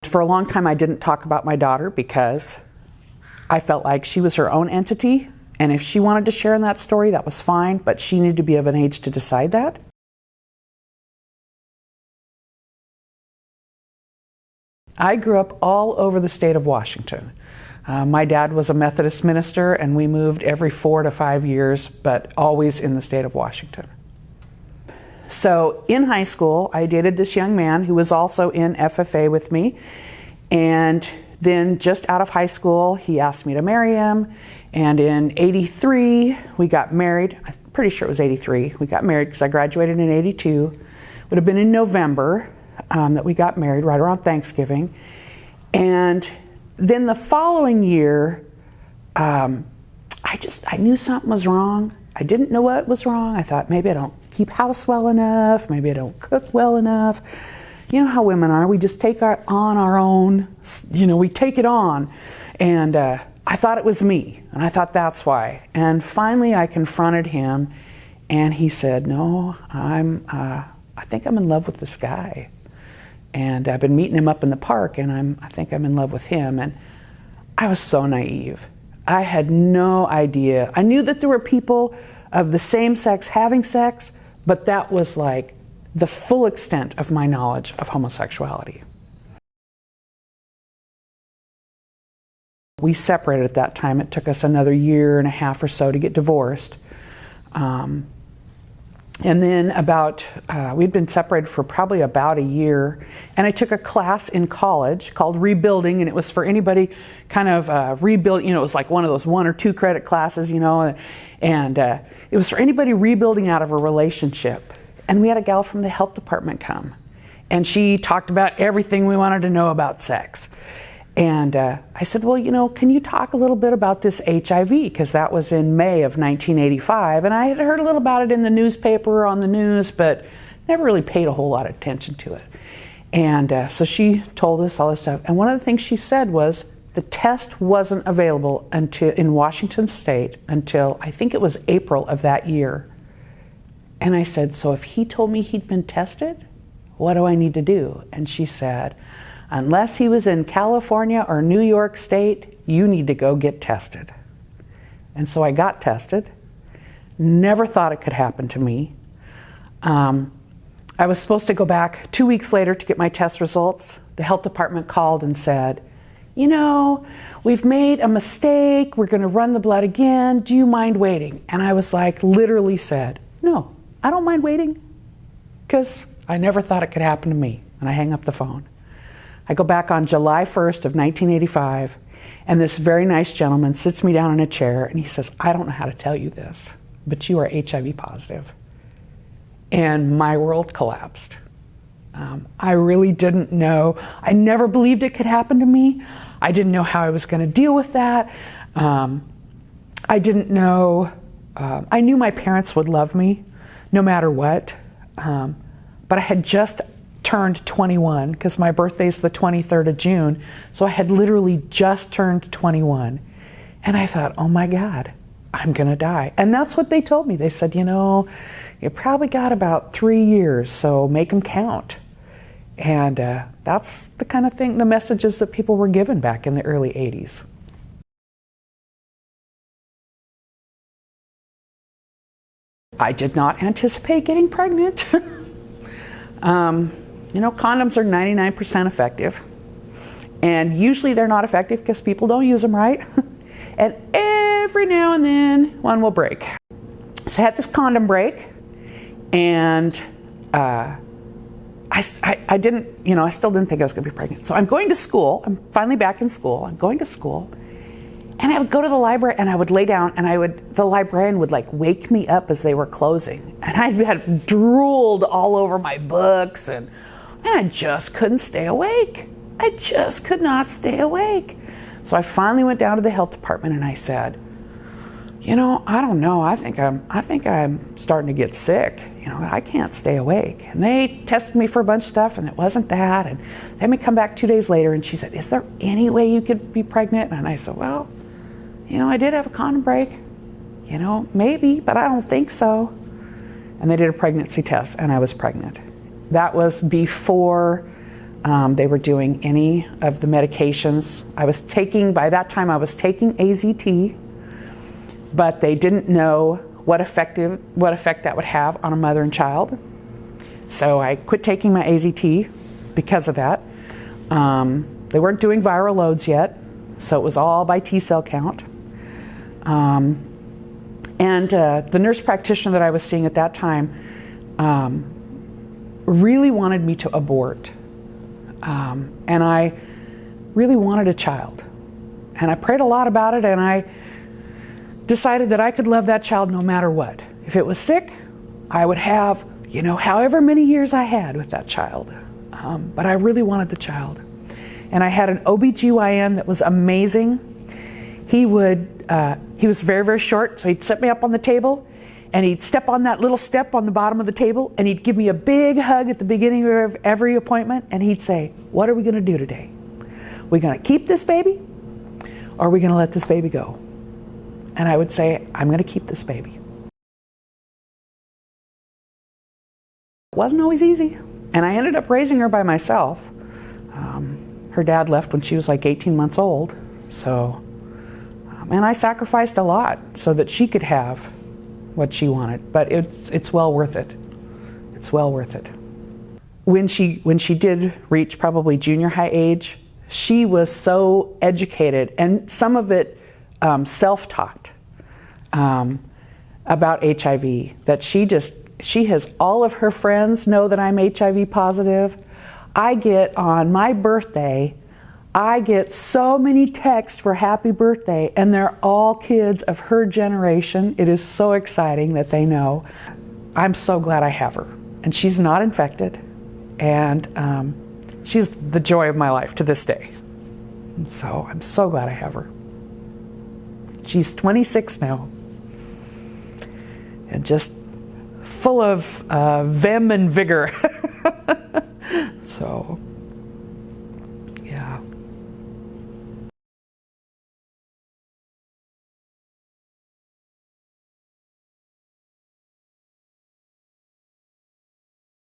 For a long time, I didn't talk about my daughter because I felt like she was her own entity, and if she wanted to share in that story, that was fine, but she needed to be of an age to decide that. I grew up all over the state of Washington. My dad was a Methodist minister, and we moved every 4 to 5 years, but always in the state of Washington. So in high school, I dated this young man who was also in FFA with me, and then just out of high school, he asked me to marry him, and in '83, we got married. I'm pretty sure it was '83. We got married because I graduated in '82. Would have been in November that we got married, right around Thanksgiving. And then the following year, I knew something was wrong. I didn't know what was wrong. I thought maybe I don't keep house well enough, maybe I don't cook well enough. You know how women are, we just take on our own, we take it on. And I thought it was me, and I thought that's why. And finally I confronted him, and he said, no, I think I'm in love with this guy. And I've been meeting him up in the park, and I think I'm in love with him. And I was so naive. I had no idea. I knew that there were people of the same sex having sex, but that was like the full extent of my knowledge of homosexuality. We separated at that time. It took us another 1.5 years or so to get divorced. And then we'd been separated for probably about a year, and I took a class in college called Rebuilding, and it was for anybody kind of rebuild, it was like one of those 1 or 2 credit classes, and it was for anybody rebuilding out of a relationship. And we had a gal from the health department come, and she talked about everything we wanted to know about sex. And I said, well, can you talk a little bit about this HIV? Because that was in May of 1985. And I had heard a little about it in the newspaper, on the news, but never really paid a whole lot of attention to it. And so she told us all this stuff. And one of the things she said was the test wasn't available in Washington State until I think it was April of that year. And I said, so if he told me he'd been tested, what do I need to do? And she said, unless he was in California or New York State, you need to go get tested. And so I got tested. Never thought it could happen to me. I was supposed to go back 2 weeks later to get my test results. The health department called and said, we've made a mistake. We're going to run the blood again. Do you mind waiting? And I was like, literally said, no, I don't mind waiting, because I never thought it could happen to me. And I hang up the phone. I go back on July 1st of 1985, and this very nice gentleman sits me down in a chair, and he says, I don't know how to tell you this, but you are HIV positive. And my world collapsed. I really didn't know. I never believed it could happen to me. I didn't know how I was going to deal with that. I didn't know. I knew my parents would love me no matter what, but I had just turned 21, because my birthday is the 23rd of June, so I had literally just turned 21, and I thought, oh my God, I'm gonna die. And that's what they told me. They said, you probably got about 3 years, so make them count. And that's the kind of thing, the messages that people were given back in the early 80s. I did not anticipate getting pregnant. Condoms are 99% effective, and usually they're not effective because people don't use them right. And every now and then one will break. So I had this condom break, and I didn't, I still didn't think I was going to be pregnant. So I'm going to school. I'm finally back in school. I'm going to school, and I would go to the library, and I would lay down, and the librarian would wake me up as they were closing, and I had drooled all over my books, and I just couldn't stay awake. I just could not stay awake. So I finally went down to the health department, and I said, I don't know. I think I'm starting to get sick. I can't stay awake. And they tested me for a bunch of stuff, and it wasn't that. And they had me come back 2 days later, and she said, is there any way you could be pregnant? And I said, well, I did have a condom break. Maybe, but I don't think so. And they did a pregnancy test, and I was pregnant. That was before They were doing any of the medications. By that time I was taking AZT, but they didn't know what effect that would have on a mother and child. So I quit taking my AZT because of that. They weren't doing viral loads yet, so it was all by T-cell count. The nurse practitioner that I was seeing at that time really wanted me to abort. And I really wanted a child. And I prayed a lot about it, and I decided that I could love that child no matter what. If it was sick, I would have, however many years I had with that child. But I really wanted the child. And I had an OBGYN that was amazing. He was very, very short, so he'd set me up on the table, and he'd step on that little step on the bottom of the table, and he'd give me a big hug at the beginning of every appointment, and he'd say, "What are we going to do today? We going to keep this baby, or are we going to let this baby go?" And I would say, "I'm going to keep this baby." It wasn't always easy, and I ended up raising her by myself. Her dad left when she was like 18 months old, and I sacrificed a lot so that she could have what she wanted, but it's well worth it. It's well worth it. When she did reach probably junior high age, she was so educated, and some of it self-taught about HIV, that she has all of her friends know that I'm HIV positive. On my birthday, I get so many texts for happy birthday, and they're all kids of her generation. It is so exciting that they know. I'm so glad I have her. And she's not infected, and she's the joy of my life to this day. So I'm so glad I have her. She's 26 now, and just full of vim and vigor. So